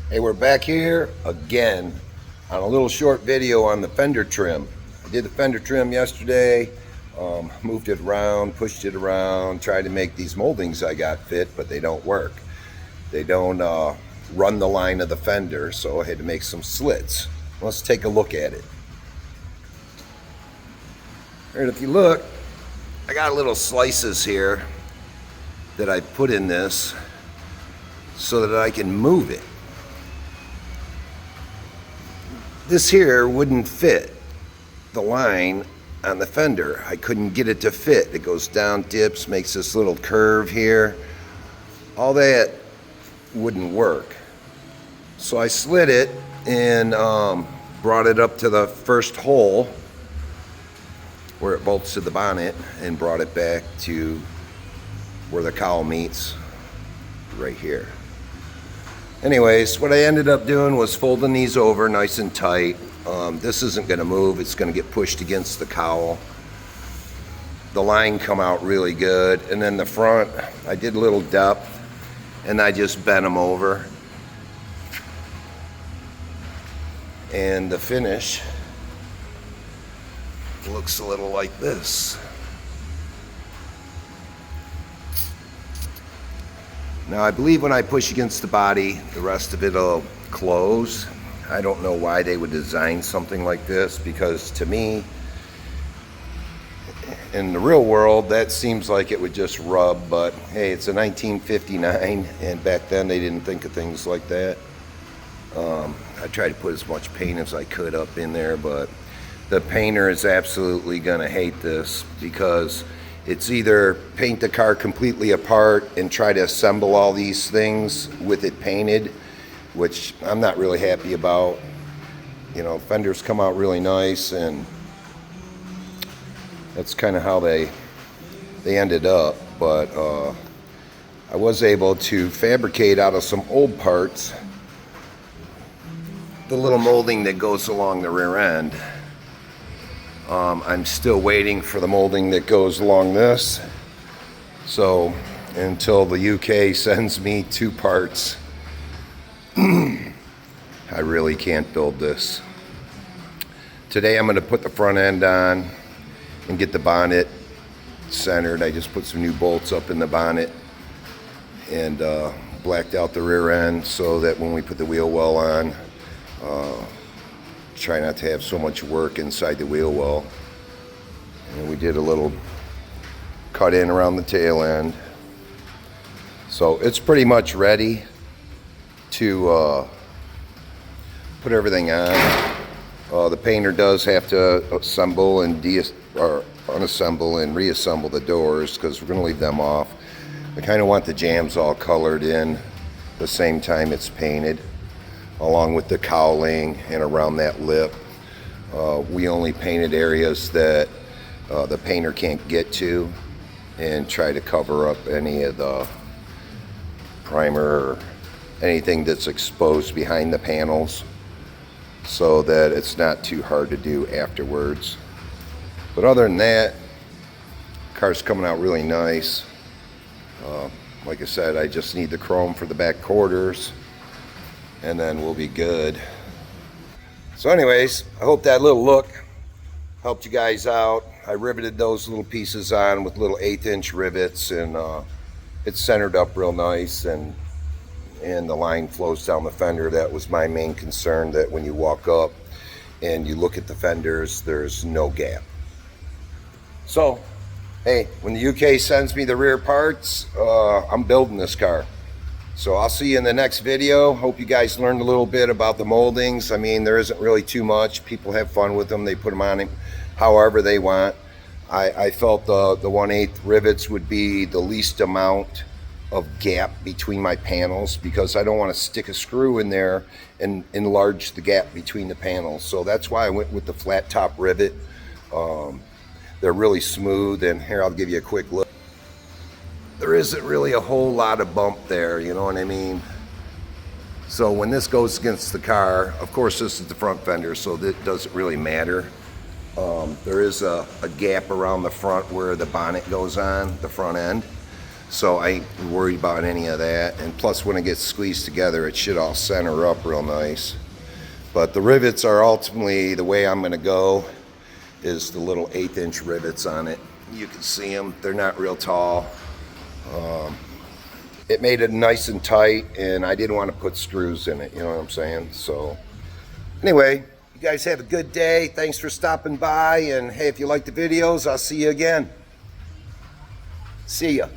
Hey, we're back here again on a little short video on the fender trim. I did the fender trim yesterday, moved it around, pushed it around, tried to make these moldings I got fit, but they don't work. They don't run the line of the fender, so I had to make some slits. Let's take a look at it. And if you look, I got little slices here that I put in this so that I can move it. This here wouldn't fit the line on the fender. I couldn't get it to fit. It goes down, dips, makes this little curve here. All that wouldn't work. So I slid it and brought it up to the first hole where it bolts to the bonnet and brought it back to where the cowl meets right here. Anyways, what I ended up doing was folding these over nice and tight. This isn't going to move. It's going to get pushed against the cowl. The line come out really good. And then the front, I did a little depth and I just bent them over. And the finish looks a little like this. Now I believe when I push against the body, the rest of it will close. I don't know why they would design something like this, because to me, in the real world, that seems like it would just rub, but hey, it's a 1959, and back then they didn't think of things like that. I tried to put as much paint as I could up in there, but the painter is absolutely gonna hate this, because it's either paint the car completely apart and try to assemble all these things with it painted, which I'm not really happy about. You know, fenders come out really nice, and that's kind of how they ended up. But I was able to fabricate out of some old parts the little molding that goes along the rear end. I'm still waiting for the molding that goes along this. So until the UK sends me 2 parts, I really can't build this. Today I'm going to put the front end on and get the bonnet centered. I just put some new bolts up in the bonnet and blacked out the rear end so that when we put the wheel well on, try not to have so much work inside the wheel well. And we did a little cut in around the tail end. So it's pretty much ready to put everything on. The painter does have to assemble and unassemble and reassemble the doors, because we're going to leave them off. I kind of want the jambs all colored in the same time it's painted, along with the cowling and around that lip. We only painted areas that the painter can't get to, and try to cover up any of the primer or anything that's exposed behind the panels, so that it's not too hard to do afterwards. But other than that, the car's coming out really nice. Like I said, I just need the chrome for the back quarters, and then we'll be good. So anyways, I hope that little look helped you guys out. I riveted those little pieces on with little 1/8" rivets, and it's centered up real nice, and the line flows down the fender. That was my main concern, that when you walk up and you look at the fenders, there's no gap. So hey, when the UK sends me the rear parts, I'm building this car. So I'll see you in the next video. Hope you guys learned a little bit about the moldings. I mean, there isn't really too much. People have fun with them. They put them on however they want. I felt the 1/8 rivets would be the least amount of gap between my panels, because I don't want to stick a screw in there and enlarge the gap between the panels. So that's why I went with the flat top rivet. They're really smooth, and here I'll give you a quick look. There isn't really a whole lot of bump there, you know what I mean? So when this goes against the car, of course this is the front fender, so that doesn't really matter. There is a gap around the front where the bonnet goes on, the front end. So I ain't worried about any of that. And plus, when it gets squeezed together, it should all center up real nice. But the rivets are ultimately the way I'm going to go, is the little 1/8" rivets on it. You can see them. They're not real tall. It made it nice and tight, and I didn't want to put screws in it, you know what I'm saying? So anyway, you guys have a good day. Thanks for stopping by, and hey, if you like the videos, I'll see you again. See ya.